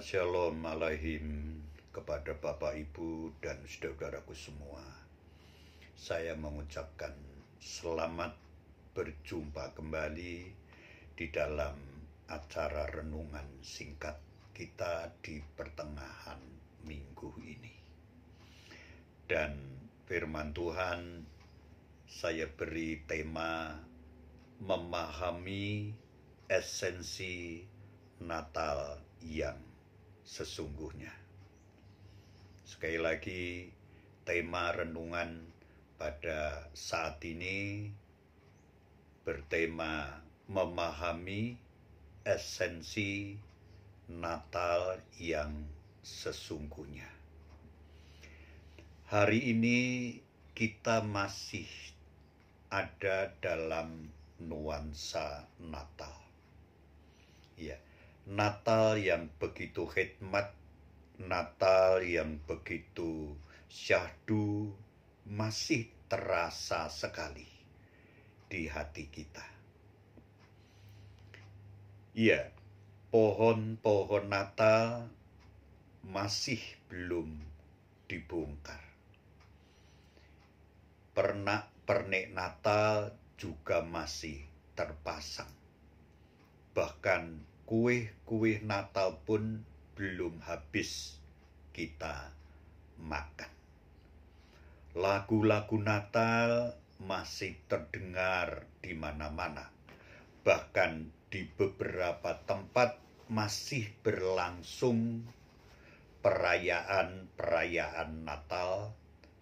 Shalom alaihim kepada Bapak Ibu dan saudara-saudaraku semua. Saya mengucapkan selamat berjumpa kembali di dalam acara renungan singkat kita di pertengahan minggu ini. Dan firman Tuhan saya beri tema memahami esensi Natal yang sesungguhnya. Sekali lagi, tema renungan pada saat ini bertema memahami esensi Natal yang sesungguhnya. Hari ini kita masih ada dalam nuansa Natal. Ya, Natal yang begitu hikmat, Natal yang begitu syahdu, masih terasa sekali di hati kita. Ya, pohon-pohon Natal masih belum dibongkar. Pernak-pernik Natal juga masih terpasang. Bahkan kue-kue Natal pun belum habis kita makan. Lagu-lagu Natal masih terdengar di mana-mana. Bahkan di beberapa tempat masih berlangsung perayaan-perayaan Natal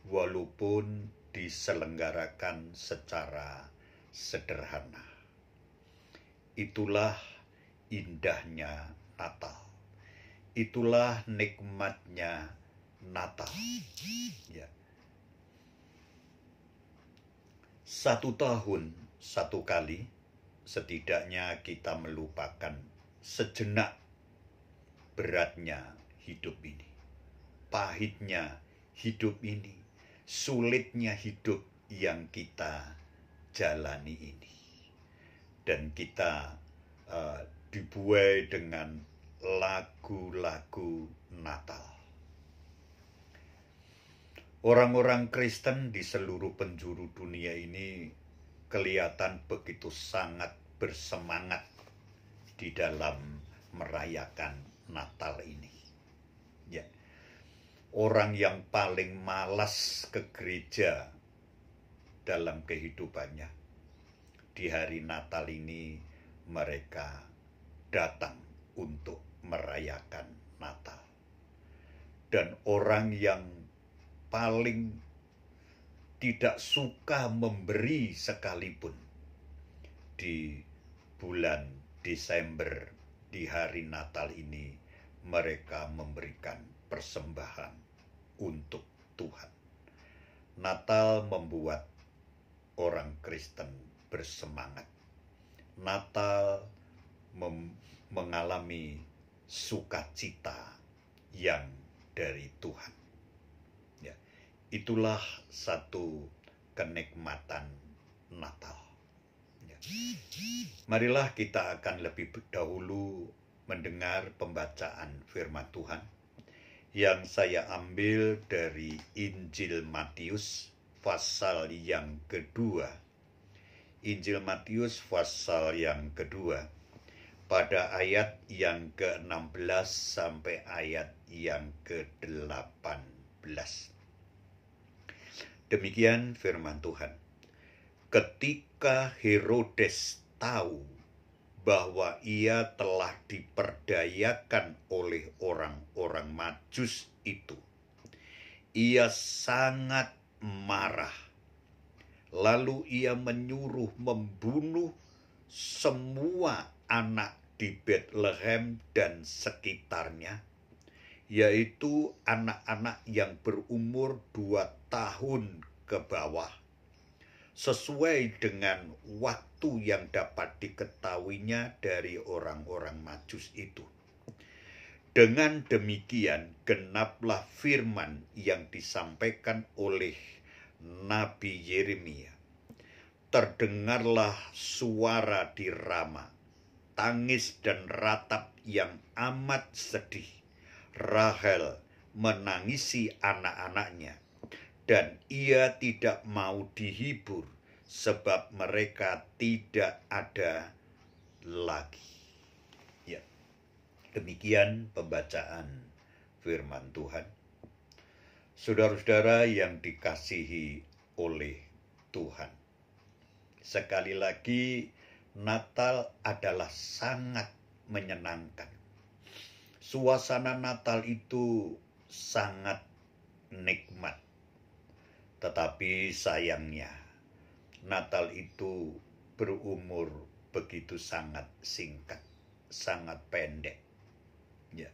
walaupun diselenggarakan secara sederhana. Itulah indahnya Natal. Itulah nikmatnya Natal. Ya. 1 tahun 1 kali setidaknya kita melupakan sejenak beratnya hidup ini, pahitnya hidup ini, sulitnya hidup yang kita jalani ini. Dan kita dibuai dengan lagu-lagu Natal. Orang-orang Kristen di seluruh penjuru dunia ini kelihatan begitu sangat bersemangat di dalam merayakan Natal ini. Ya. Orang yang paling malas ke gereja dalam kehidupannya, di hari Natal ini mereka datang untuk merayakan Natal. Dan orang yang paling tidak suka memberi sekalipun di bulan Desember, di hari Natal ini, mereka memberikan persembahan untuk Tuhan. Natal membuat orang Kristen bersemangat. Natal mengalami sukacita yang dari Tuhan. Ya, itulah satu kenikmatan Natal. Ya. Marilah kita akan lebih dahulu mendengar pembacaan firman Tuhan yang saya ambil dari Injil Matius pasal yang kedua. Injil Matius pasal yang kedua pada ayat yang ke-16 sampai ayat yang ke-18. Demikian firman Tuhan. Ketika Herodes tahu bahwa ia telah diperdayakan oleh orang-orang Majus itu, ia sangat marah. Lalu ia menyuruh membunuh semua anak di Bethlehem dan sekitarnya, yaitu anak-anak yang berumur 2 tahun ke bawah, sesuai dengan waktu yang dapat diketahuinya dari orang-orang Majus itu. Dengan demikian genaplah firman yang disampaikan oleh Nabi Yeremia. Terdengarlah suara di Rama, tangis dan ratap yang amat sedih, Rahel menangisi anak-anaknya, dan ia tidak mau dihibur sebab mereka tidak ada lagi. Ya, demikian pembacaan firman Tuhan. Saudara-saudara yang dikasihi oleh Tuhan, sekali lagi Natal adalah sangat menyenangkan. Suasana Natal itu sangat nikmat. Tetapi sayangnya, Natal itu berumur begitu sangat singkat, sangat pendek. Ya.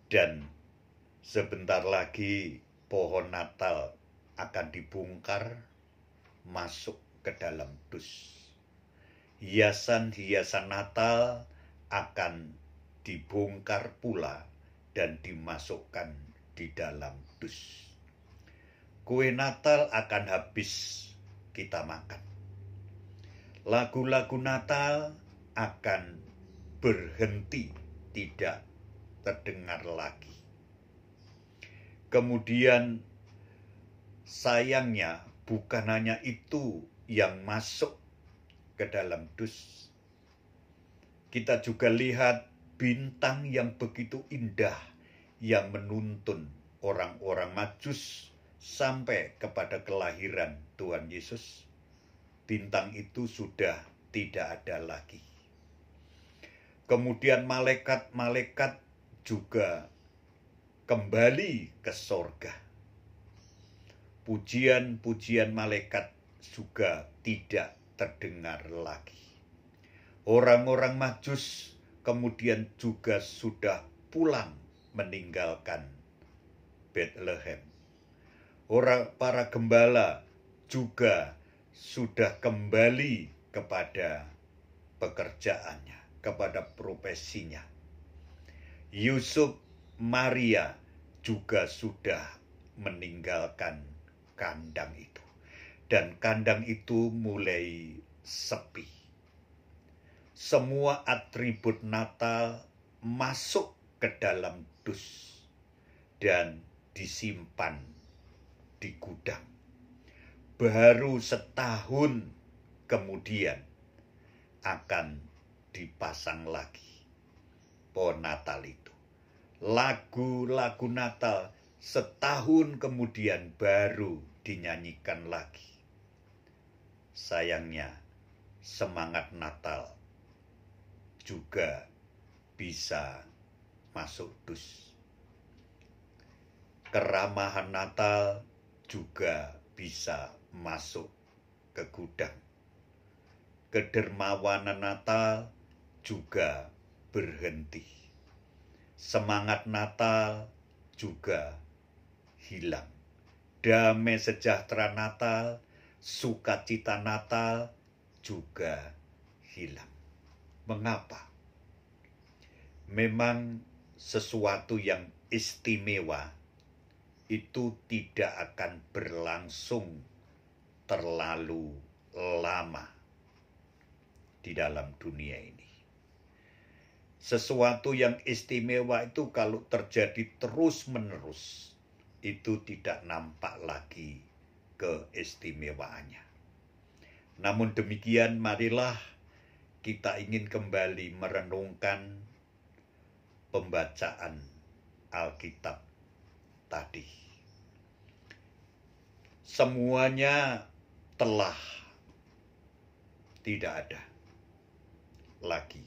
Dan sebentar lagi pohon Natal akan dibongkar masuk ke dalam dus. Hiasan-hiasan Natal akan dibongkar pula dan dimasukkan di dalam dus. Kue Natal akan habis kita makan. Lagu-lagu Natal akan berhenti, tidak terdengar lagi. Kemudian sayangnya bukan hanya itu yang masuk ke dalam dus. Kita juga lihat bintang yang begitu indah yang menuntun orang-orang Majus sampai kepada kelahiran Tuhan Yesus. Bintang itu sudah tidak ada lagi. Kemudian malaikat-malaikat juga kembali ke sorga. Pujian-pujian malaikat juga tidak terdengar lagi. Orang-orang Majus kemudian juga sudah pulang meninggalkan Bethlehem. Para gembala juga sudah kembali kepada pekerjaannya, kepada profesinya. Yusuf, Maria juga sudah meninggalkan kandang itu. Dan kandang itu mulai sepi. Semua atribut Natal masuk ke dalam dus dan disimpan di gudang. Baru setahun kemudian akan dipasang lagi pohon Natal itu. Lagu-lagu Natal setahun kemudian baru dinyanyikan lagi. Sayangnya, semangat Natal juga bisa masuk dus. Keramahan Natal juga bisa masuk ke gudang. Kedermawanan Natal juga berhenti. Semangat Natal juga hilang. Damai sejahtera Natal, sukacita Natal juga hilang. Mengapa? Memang sesuatu yang istimewa itu tidak akan berlangsung terlalu lama di dalam dunia ini. Sesuatu yang istimewa itu kalau terjadi terus-menerus, itu tidak nampak lagi keistimewaannya. Namun demikian, marilah kita ingin kembali merenungkan pembacaan Alkitab tadi. Semuanya telah tidak ada lagi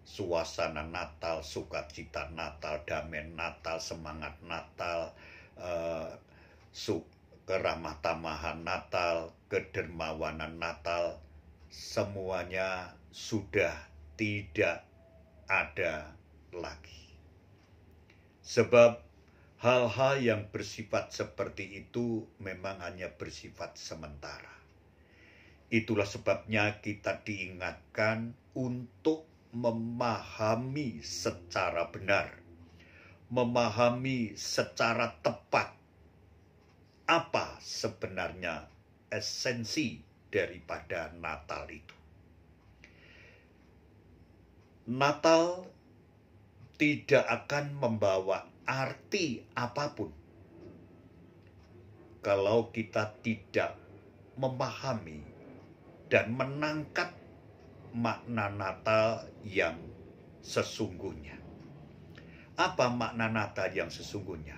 suasana Natal, sukacita Natal, damai Natal, semangat Natal, keramah tamahan Natal, kedermawanan Natal, semuanya sudah tidak ada lagi. Sebab hal-hal yang bersifat seperti itu memang hanya bersifat sementara. Itulah sebabnya kita diingatkan untuk memahami secara benar, memahami secara tepat apa sebenarnya esensi daripada Natal itu. Natal tidak akan membawa arti apapun kalau kita tidak memahami dan menangkap makna Natal yang sesungguhnya. Apa makna Natal yang sesungguhnya?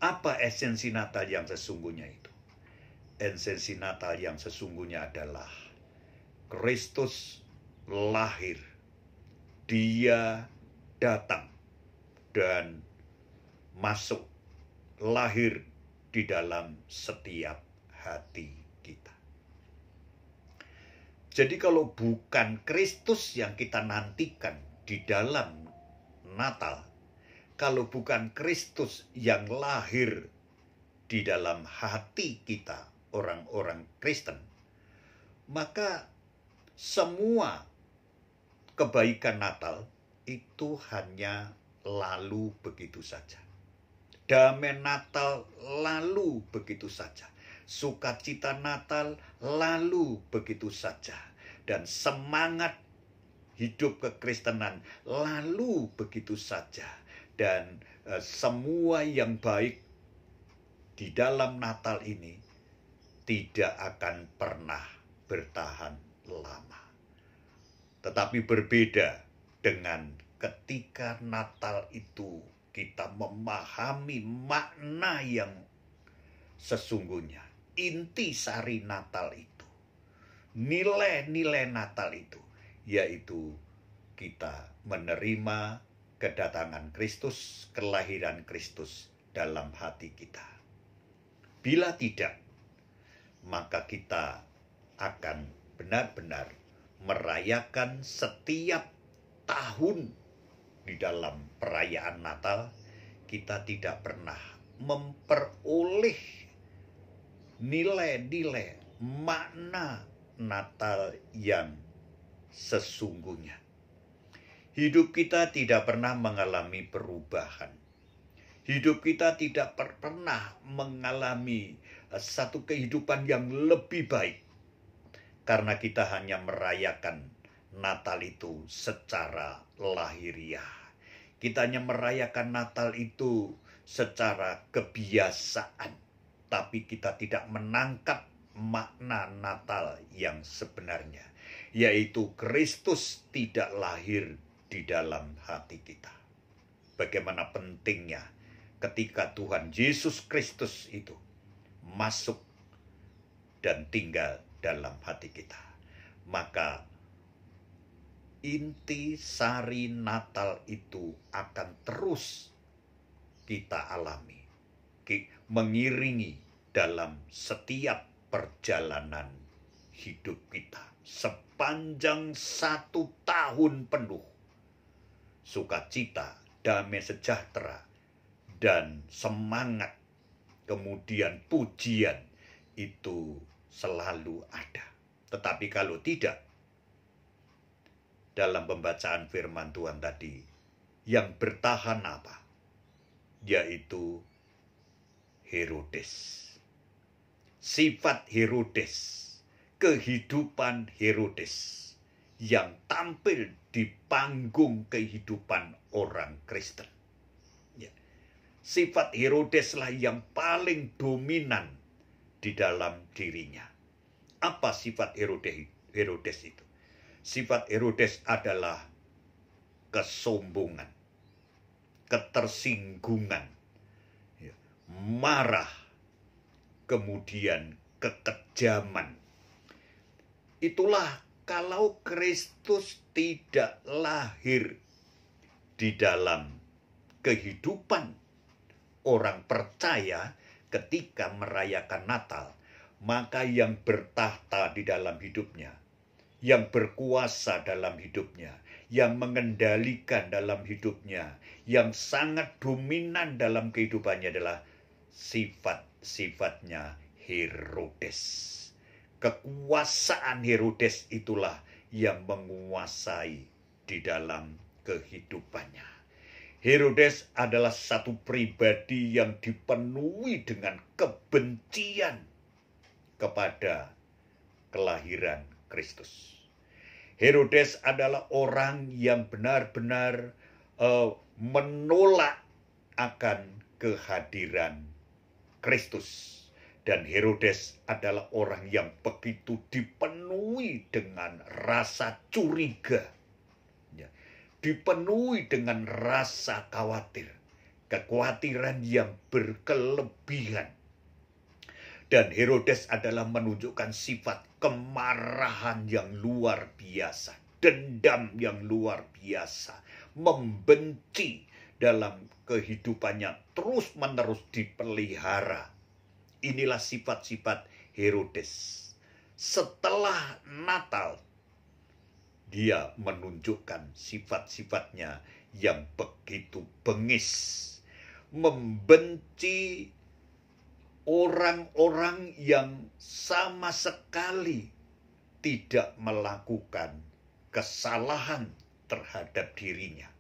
Apa esensi Natal yang sesungguhnya itu? Esensi Natal yang sesungguhnya adalah Kristus lahir. Dia datang dan masuk, lahir di dalam setiap hati kita. Jadi kalau bukan Kristus yang kita nantikan di dalam Natal, kalau bukan Kristus yang lahir di dalam hati kita, orang-orang Kristen, maka semua kebaikan Natal itu hanya lalu begitu saja. Damai Natal lalu begitu saja. Sukacita Natal lalu begitu saja. Dan semangat hidup kekristenan lalu begitu saja. Dan semua yang baik di dalam Natal ini tidak akan pernah bertahan lama. Tetapi berbeda dengan ketika Natal itu kita memahami makna yang sesungguhnya, inti sari Natal itu, nilai-nilai Natal itu, yaitu kita menerima kedatangan Kristus, kelahiran Kristus dalam hati kita. Bila tidak, maka kita akan benar-benar merayakan setiap tahun di dalam perayaan Natal, kita tidak pernah memperoleh nilai-nilai makna Natal yang sesungguhnya. Hidup kita tidak pernah mengalami perubahan. Hidup kita tidak pernah mengalami satu kehidupan yang lebih baik. Karena kita hanya merayakan Natal itu secara lahiriah. Kita hanya merayakan Natal itu secara kebiasaan. Tapi kita tidak menangkap makna Natal yang sebenarnya. Yaitu Kristus tidak lahir di dalam hati kita. Bagaimana pentingnya ketika Tuhan Yesus Kristus itu masuk dan tinggal dalam hati kita. Maka inti sari Natal itu akan terus kita alami, mengiringi dalam setiap perjalanan hidup kita sepanjang 1 tahun penuh. Sukacita, damai sejahtera, dan semangat, kemudian pujian itu selalu ada. Tetapi kalau tidak, dalam pembacaan firman Tuhan tadi, yang bertahan apa? Yaitu Herodes. Sifat Herodes, kehidupan Herodes yang tampil di panggung kehidupan orang Kristen. Ya. Sifat Herodeslah yang paling dominan di dalam dirinya. Apa sifat Herodes itu? Sifat Herodes adalah kesombongan, ketersinggungan, marah, kemudian kekejaman. Itulah kalau Kristus tidak lahir di dalam kehidupan orang percaya ketika merayakan Natal, maka yang bertahta di dalam hidupnya, yang berkuasa dalam hidupnya, yang mengendalikan dalam hidupnya, yang sangat dominan dalam kehidupannya adalah sifat-sifatnya Herodes. Kekuasaan Herodes itulah yang menguasai di dalam kehidupannya. Herodes adalah satu pribadi yang dipenuhi dengan kebencian kepada kelahiran Kristus. Herodes adalah orang yang benar-benar menolak akan kehadiran Kristus. Dan Herodes adalah orang yang begitu dipenuhi dengan rasa curiga, ya, dipenuhi dengan rasa khawatir, kekhawatiran yang berkelebihan. Dan Herodes adalah menunjukkan sifat kemarahan yang luar biasa, dendam yang luar biasa, membenci dalam kehidupannya terus-menerus dipelihara. Inilah sifat-sifat Herodes. Setelah Natal, dia menunjukkan sifat-sifatnya yang begitu bengis, membenci orang-orang yang sama sekali tidak melakukan kesalahan terhadap dirinya.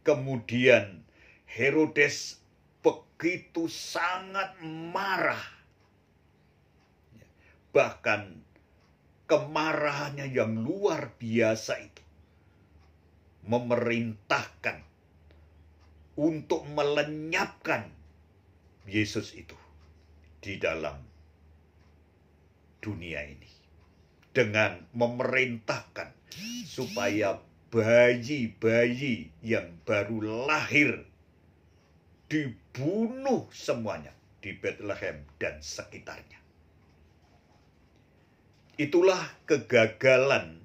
Kemudian Herodes begitu sangat marah. Bahkan kemarahannya yang luar biasa itu memerintahkan untuk melenyapkan Yesus itu di dalam dunia ini. Dengan memerintahkan supaya bayi-bayi yang baru lahir dibunuh semuanya di Bethlehem dan sekitarnya. Itulah kegagalan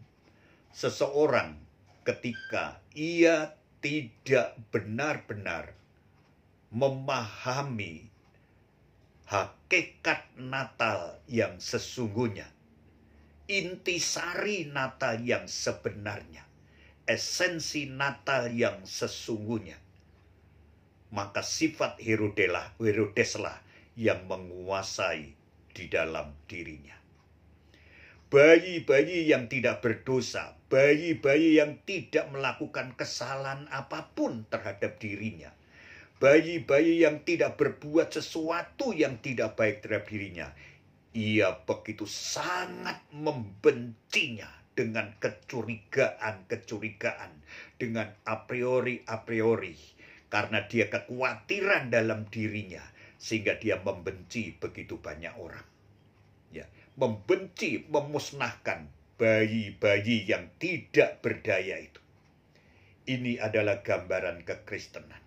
seseorang ketika ia tidak benar-benar memahami hakikat Natal yang sesungguhnya, intisari Natal yang sebenarnya, esensi Natal yang sesungguhnya. Maka sifat Herodeslah yang menguasai di dalam dirinya. Bayi-bayi yang tidak berdosa, bayi-bayi yang tidak melakukan kesalahan apapun terhadap dirinya, bayi-bayi yang tidak berbuat sesuatu yang tidak baik terhadap dirinya, ia begitu sangat membencinya dengan kecurigaan, dengan a priori, karena dia kekhawatiran dalam dirinya, sehingga dia membenci begitu banyak orang. Ya, membenci, memusnahkan bayi-bayi yang tidak berdaya itu. Ini adalah gambaran kekristenan.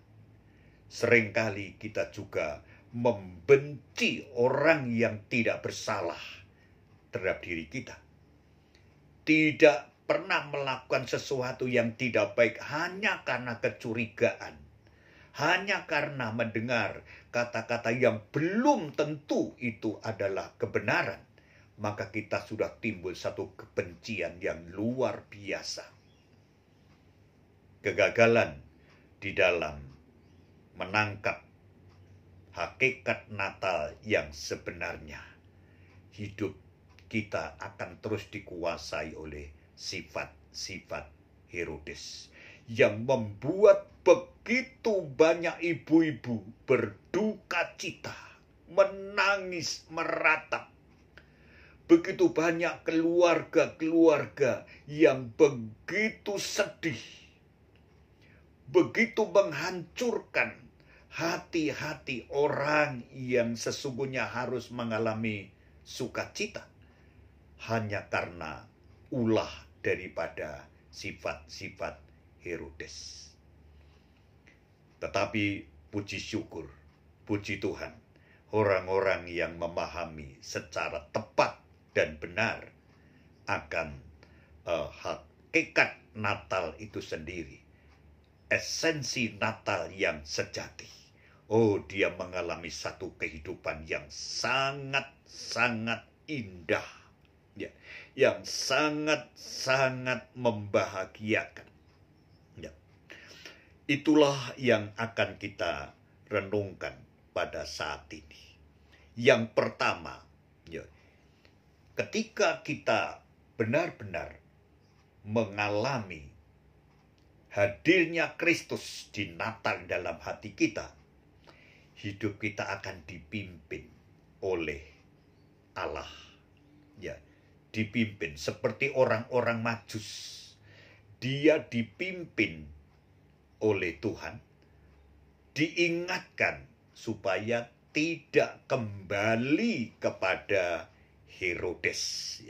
Seringkali kita juga membenci orang yang tidak bersalah terhadap diri kita. Tidak pernah melakukan sesuatu yang tidak baik hanya karena kecurigaan. Hanya karena mendengar kata-kata yang belum tentu itu adalah kebenaran, maka kita sudah timbul satu kebencian yang luar biasa. Kegagalan di dalam menangkap hakikat Natal yang sebenarnya, hidup kita akan terus dikuasai oleh sifat-sifat Herodes yang membuat begitu banyak ibu-ibu berduka cita, menangis meratap. Begitu banyak keluarga-keluarga yang begitu sedih, begitu menghancurkan hati-hati orang yang sesungguhnya harus mengalami sukacita hanya karena ulah daripada sifat-sifat Herodes. Tetapi puji syukur, puji Tuhan, orang-orang yang memahami secara tepat dan benar akan hakikat Natal itu sendiri, esensi Natal yang sejati. Oh, dia mengalami satu kehidupan yang sangat-sangat indah, ya, yang sangat-sangat membahagiakan. Ya. Itulah yang akan kita renungkan pada saat ini. Yang pertama, ya, ketika kita benar-benar mengalami hadirnya Kristus di Natal dalam hati kita, hidup kita akan dipimpin oleh Allah. Ya, dipimpin seperti orang-orang Majus. Dia dipimpin oleh Tuhan, diingatkan supaya tidak kembali kepada Herodes.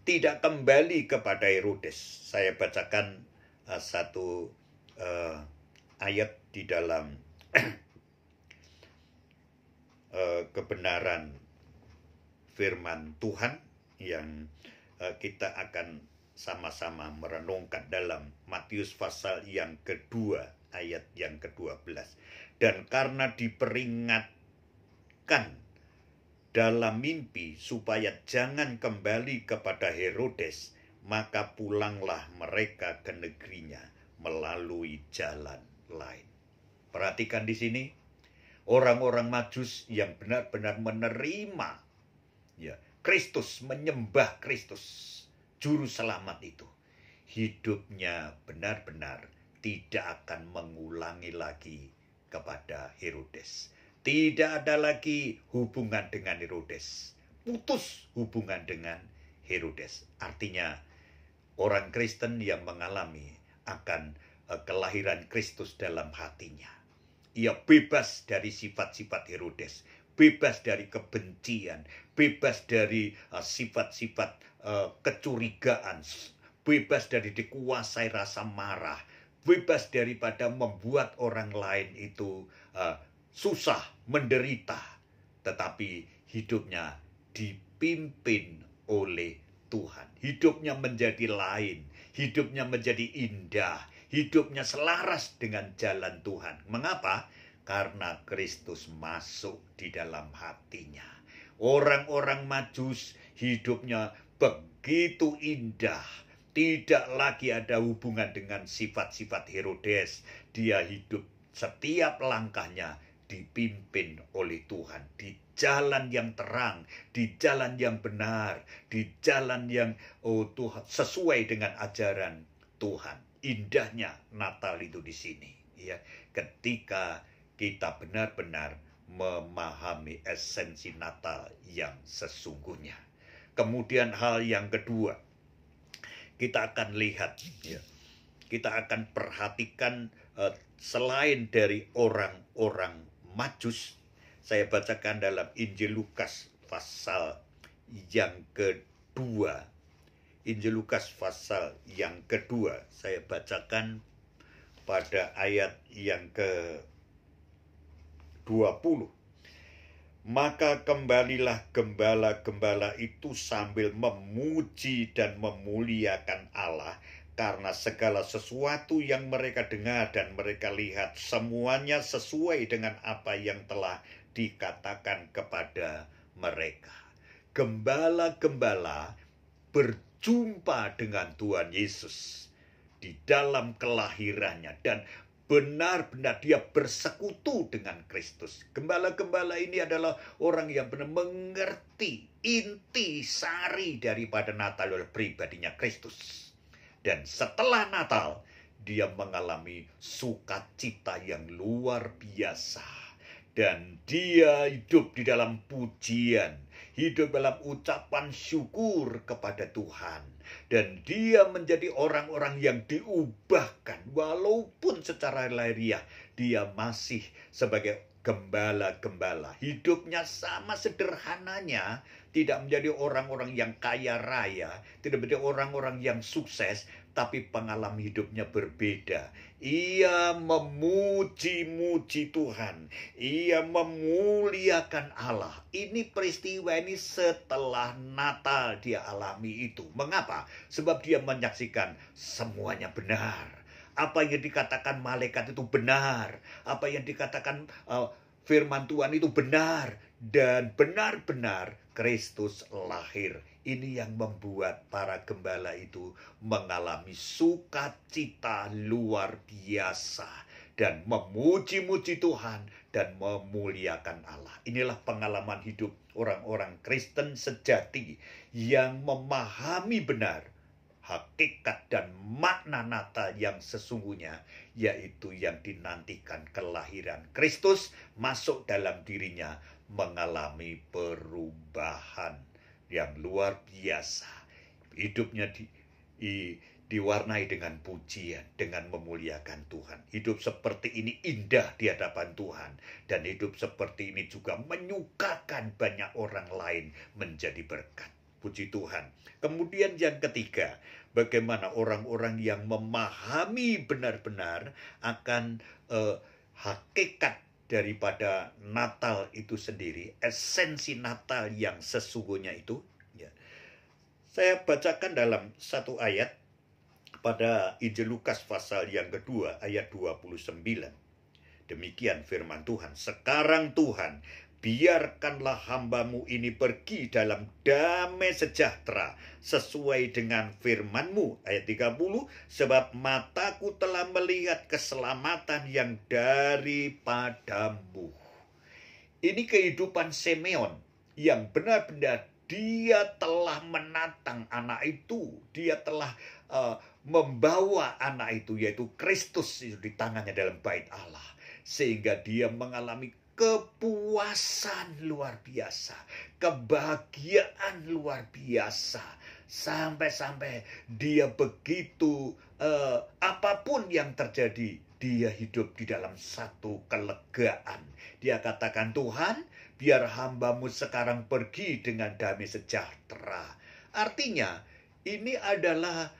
Tidak kembali kepada Herodes. Saya bacakan satu ayat di dalam kebenaran firman Tuhan yang kita akan sama-sama merenungkan dalam Matius pasal yang kedua ayat yang ke-12. Dan karena diperingatkan dalam mimpi supaya jangan kembali kepada Herodes, maka pulanglah mereka ke negerinya melalui jalan lain. Perhatikan di sini, orang-orang Majus yang benar-benar menerima Kristus, menyembah Kristus, Juru Selamat itu, hidupnya benar-benar tidak akan mengulangi lagi kepada Herodes. Tidak ada lagi hubungan dengan Herodes. Putus hubungan dengan Herodes. Artinya orang Kristen yang mengalami akan kelahiran Kristus dalam hatinya. Ia bebas dari sifat-sifat Herodes, bebas dari kebencian, bebas dari sifat-sifat kecurigaan, bebas dari dikuasai rasa marah, bebas daripada membuat orang lain itu susah, menderita, tetapi hidupnya dipimpin oleh Tuhan. Hidupnya menjadi lain, hidupnya menjadi indah, hidupnya selaras dengan jalan Tuhan. Mengapa? Karena Kristus masuk di dalam hatinya. Orang-orang Majus hidupnya begitu indah. Tidak lagi ada hubungan dengan sifat-sifat Herodes. Dia hidup setiap langkahnya dipimpin oleh Tuhan. Di jalan yang terang, di jalan yang benar, di jalan yang Tuhan, sesuai dengan ajaran Tuhan. Indahnya Natal itu di sini. Ya, ketika kita benar-benar memahami esensi Natal yang sesungguhnya. Kemudian hal yang kedua, kita akan lihat, kita akan perhatikan selain dari orang-orang Majus, saya bacakan dalam Injil Lukas pasal yang kedua. Injil Lukas pasal yang kedua, saya bacakan pada ayat yang ke-20. Maka kembalilah gembala-gembala itu sambil memuji dan memuliakan Allah, karena segala sesuatu yang mereka dengar dan mereka lihat semuanya sesuai dengan apa yang telah dikatakan kepada mereka. Gembala-gembala berjumpa dengan Tuhan Yesus di dalam kelahirannya dan benar-benar dia bersekutu dengan Kristus. Gembala-gembala ini adalah orang yang benar mengerti inti sari daripada Natal oleh pribadinya Kristus. Dan setelah Natal, dia mengalami sukacita yang luar biasa. Dan dia hidup di dalam pujian, hidup dalam ucapan syukur kepada Tuhan. Dan dia menjadi orang-orang yang diubahkan. Walaupun secara lahiriah dia masih sebagai gembala-gembala. Hidupnya sama sederhananya. Tidak menjadi orang-orang yang kaya raya. Tidak menjadi orang-orang yang sukses. Tapi pengalaman hidupnya berbeda. Ia memuji-muji Tuhan. Ia memuliakan Allah. Ini peristiwa ini setelah Natal dia alami itu. Mengapa? Sebab dia menyaksikan semuanya benar. Apa yang dikatakan malaikat itu benar. Apa yang dikatakan firman Tuhan itu benar. Dan benar-benar Kristus lahir. Ini yang membuat para gembala itu mengalami sukacita luar biasa. Dan memuji-muji Tuhan dan memuliakan Allah. Inilah pengalaman hidup orang-orang Kristen sejati yang memahami benar hakikat dan makna Natal yang sesungguhnya, yaitu yang dinantikan kelahiran Kristus masuk dalam dirinya, mengalami perubahan yang luar biasa. Hidupnya diwarnai dengan pujian, dengan memuliakan Tuhan. Hidup seperti ini indah di hadapan Tuhan, dan hidup seperti ini juga menyukakan banyak orang lain menjadi berkat. Puji Tuhan. Kemudian yang ketiga, bagaimana orang-orang yang memahami benar-benar akan hakikat daripada Natal itu sendiri, esensi Natal yang sesungguhnya itu. Ya. Saya bacakan dalam satu ayat pada Injil Lukas pasal yang kedua ayat 29. Demikian firman Tuhan. Sekarang Tuhan, biarkanlah hamba-Mu ini pergi dalam damai sejahtera sesuai dengan firman-Mu. Ayat 30, sebab mataku telah melihat keselamatan yang daripadamu. Ini kehidupan Simeon yang benar-benar dia telah menatang anak itu. Dia telah membawa anak itu, yaitu Kristus, itu di tangannya dalam bait Allah. Sehingga dia mengalami kepuasan luar biasa, kebahagiaan luar biasa. Sampai-sampai dia begitu, apapun yang terjadi, dia hidup di dalam satu kelegaan. Dia katakan, Tuhan, biar hamba-Mu sekarang pergi dengan damai sejahtera. Artinya, ini adalah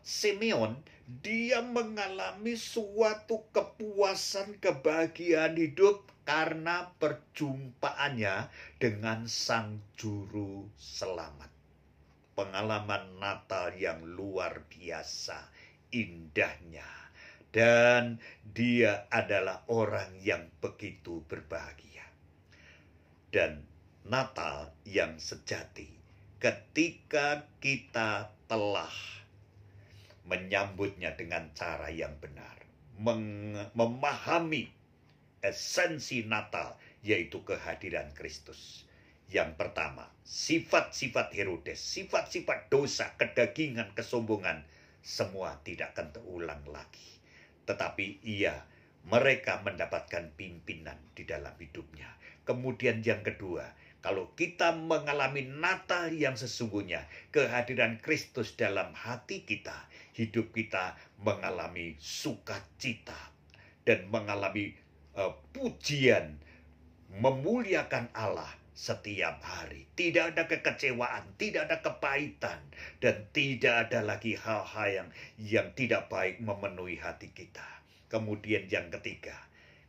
Simeon, dia mengalami suatu kepuasan, kebahagiaan hidup karena perjumpaannya dengan Sang Juru Selamat. Pengalaman Natal yang luar biasa indahnya. Dan dia adalah orang yang begitu berbahagia. Dan Natal yang sejati, ketika kita telah menyambutnya dengan cara yang benar, memahami esensi Natal, yaitu kehadiran Kristus. Yang pertama, sifat-sifat Herodes, sifat-sifat dosa, kedagingan, kesombongan, semua tidak akan terulang lagi. Tetapi mereka mendapatkan pimpinan di dalam hidupnya. Kemudian yang kedua, kalau kita mengalami Natal yang sesungguhnya, kehadiran Kristus dalam hati kita, hidup kita mengalami sukacita dan mengalami pujian, memuliakan Allah setiap hari. Tidak ada kekecewaan, tidak ada kepahitan, dan tidak ada lagi hal-hal yang tidak baik memenuhi hati kita. Kemudian yang ketiga,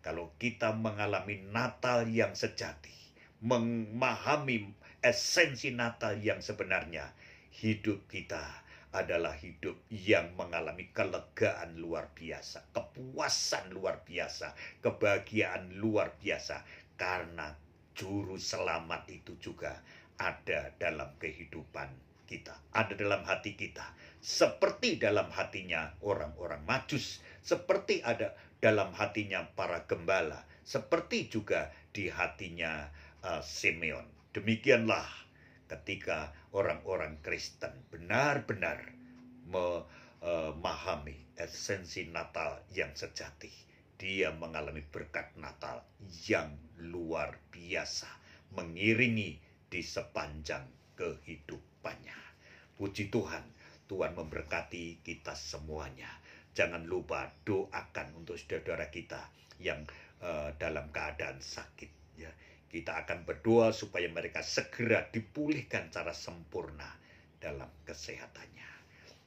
kalau kita mengalami Natal yang sejati, memahami esensi Natal yang sebenarnya, hidup kita adalah hidup yang mengalami kelegaan luar biasa, kepuasan luar biasa, kebahagiaan luar biasa, karena Juru Selamat itu juga ada dalam kehidupan kita, ada dalam hati kita, seperti dalam hatinya orang-orang Majus, seperti ada dalam hatinya para gembala, seperti juga di hatinya Simeon. Demikianlah ketika orang-orang Kristen benar-benar memahami esensi Natal yang sejati, dia mengalami berkat Natal yang luar biasa, mengiringi di sepanjang kehidupannya. Puji Tuhan, Tuhan memberkati kita semuanya. Jangan lupa doakan untuk saudara kita yang dalam keadaan sakit. Ya, kita akan berdoa supaya mereka segera dipulihkan secara sempurna dalam kesehatannya.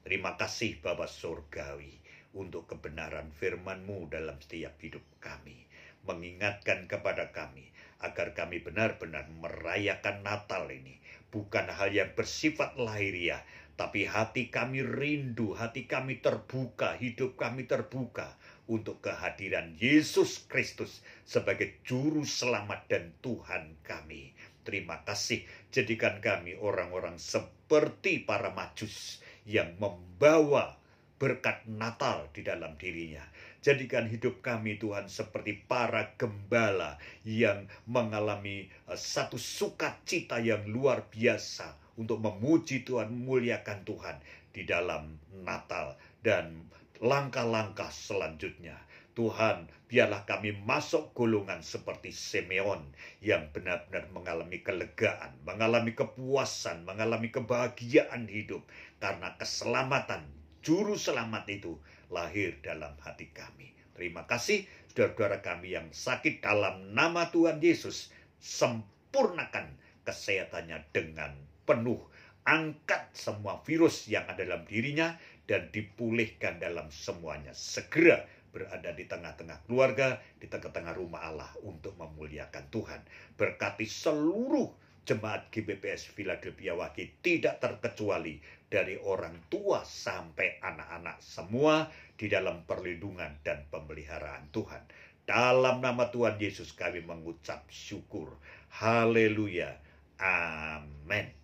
Terima kasih Bapa Surgawi untuk kebenaran firman-Mu dalam setiap hidup kami. Mengingatkan kepada kami agar kami benar-benar merayakan Natal ini. Bukan hal yang bersifat lahiriah, tapi hati kami rindu, hati kami terbuka, hidup kami terbuka untuk kehadiran Yesus Kristus sebagai Juru Selamat dan Tuhan kami. Terima kasih, jadikan kami orang-orang seperti para Majus yang membawa berkat Natal di dalam dirinya. Jadikan hidup kami Tuhan seperti para gembala yang mengalami satu sukacita yang luar biasa untuk memuji Tuhan, memuliakan Tuhan di dalam Natal dan langkah-langkah selanjutnya. Tuhan, biarlah kami masuk golongan seperti Simeon yang benar-benar mengalami kelegaan, mengalami kepuasan, mengalami kebahagiaan hidup karena keselamatan Juru Selamat itu lahir dalam hati kami. Terima kasih saudara-saudara kami yang sakit, dalam nama Tuhan Yesus, sempurnakan kesehatannya dengan penuh. Angkat semua virus yang ada dalam dirinya dan dipulihkan dalam semuanya. Segera berada di tengah-tengah keluarga, di tengah-tengah rumah Allah untuk memuliakan Tuhan. Berkati seluruh jemaat GBPS Philadelphia Wage, tidak terkecuali, dari orang tua sampai anak-anak, semua di dalam perlindungan dan pemeliharaan Tuhan. Dalam nama Tuhan Yesus kami mengucap syukur. Haleluya. Amin.